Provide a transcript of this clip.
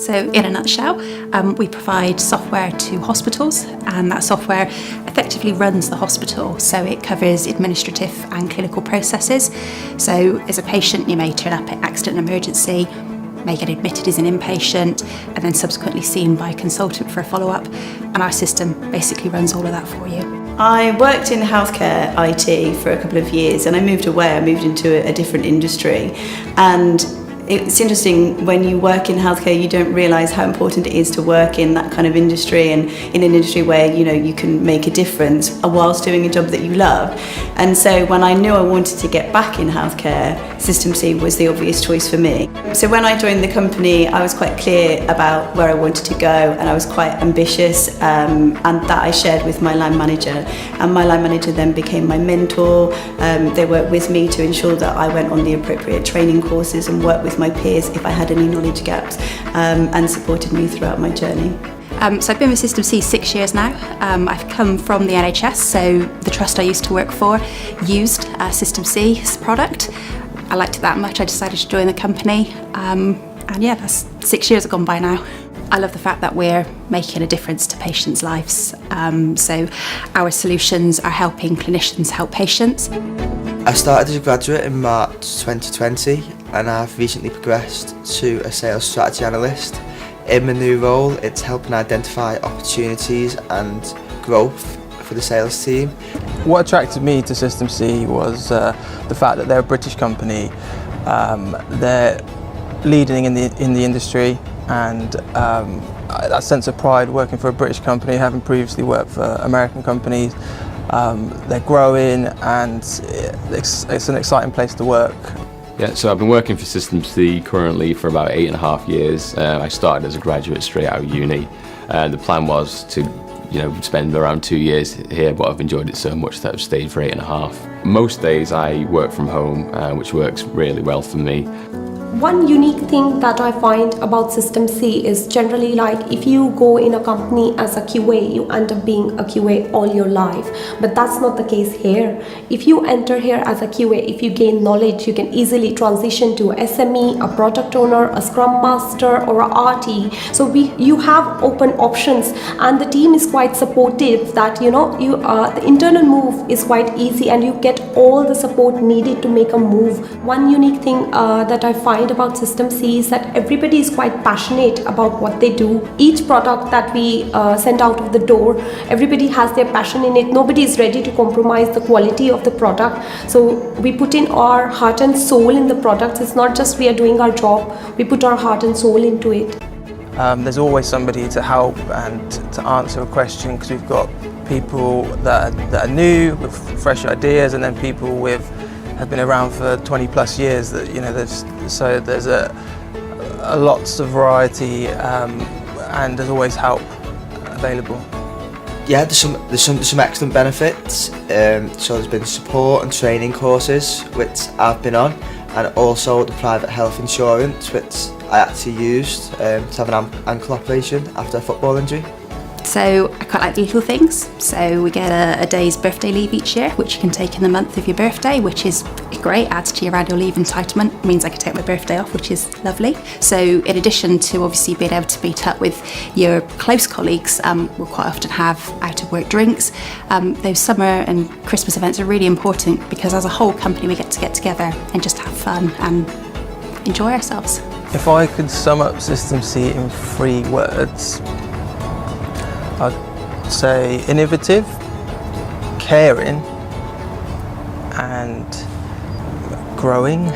So in a nutshell, we provide software to hospitals, and that software effectively runs the hospital. So it covers administrative and clinical processes. So as a patient, you may turn up at accident and emergency, may get admitted as an inpatient, and then subsequently seen by a consultant for a follow-up. And our system basically runs all of that for you. I worked in healthcare IT for a couple of years, and I moved away. I moved into a different industry, and it's interesting, when you work in healthcare, you don't realise how important it is to work in that kind of industry, and in an industry where you can make a difference whilst doing a job that you love. And so when I knew I wanted to get back in healthcare, System C was the obvious choice for me. So when I joined the company, I was quite clear about where I wanted to go, and I was quite ambitious, and that I shared with my line manager. And my line manager then became my mentor. They worked with me to ensure that I went on the appropriate training courses and worked with my peers if I had any knowledge gaps, and supported me throughout my journey. So I've been with System C 6 years now. I've come from the NHS, so the trust I used to work for used System C's product. I liked it that much, I decided to join the company, and yeah, that's 6 years have gone by now. I love the fact that we're making a difference to patients' lives. So our solutions are helping clinicians help patients. I started as a graduate in March 2020, and I've recently progressed to a sales strategy analyst. In my new role, it's helping identify opportunities and growth for the sales team. What attracted me to System C was the fact that they're a British company. They're leading in the industry, and that sense of pride working for a British company, having previously worked for American companies. They're growing, and it's an exciting place to work. Yeah, so I've been working for System C currently for about 8.5 years. I started as a graduate straight out of uni. The plan was to spend around 2 years here, but I've enjoyed it so much that I've stayed for 8.5. Most days I work from home, which works really well for me. One unique thing that I find about System C is generally, like, if you go in a company as a QA, you end up being a QA all your life. But that's not the case here. If you enter here as a QA, if you gain knowledge, you can easily transition to a SME, a product owner, a Scrum Master, or a RT. So you have open options, and the team is quite supportive that the internal move is quite easy, and you get all the support needed to make a move. One unique thing that I find about System C is that everybody is quite passionate about what they do. Each product that we send out of the door, everybody has their passion in it. Nobody is ready to compromise the quality of the product. So we put in our heart and soul in the products. It's not just we are doing our job, we put our heart and soul into it. There's always somebody to help and to answer a question, because we've got people that are new with fresh ideas, and then people have been around for 20+ years. That there's a lots of variety, and there's always help available. Yeah, there's some excellent benefits. So there's been support and training courses which I've been on, and also the private health insurance which I actually used to have an ankle operation after a football injury. So I quite like the little things. So we get a day's birthday leave each year, which you can take in the month of your birthday, which is great, adds to your annual leave entitlement. It means I can take my birthday off, which is lovely. So in addition to obviously being able to meet up with your close colleagues, we'll quite often have out of work drinks. Those summer and Christmas events are really important, because as a whole company we get together and just have fun and enjoy ourselves. If I could sum up System C in 3 words, I'd say innovative, caring, and growing.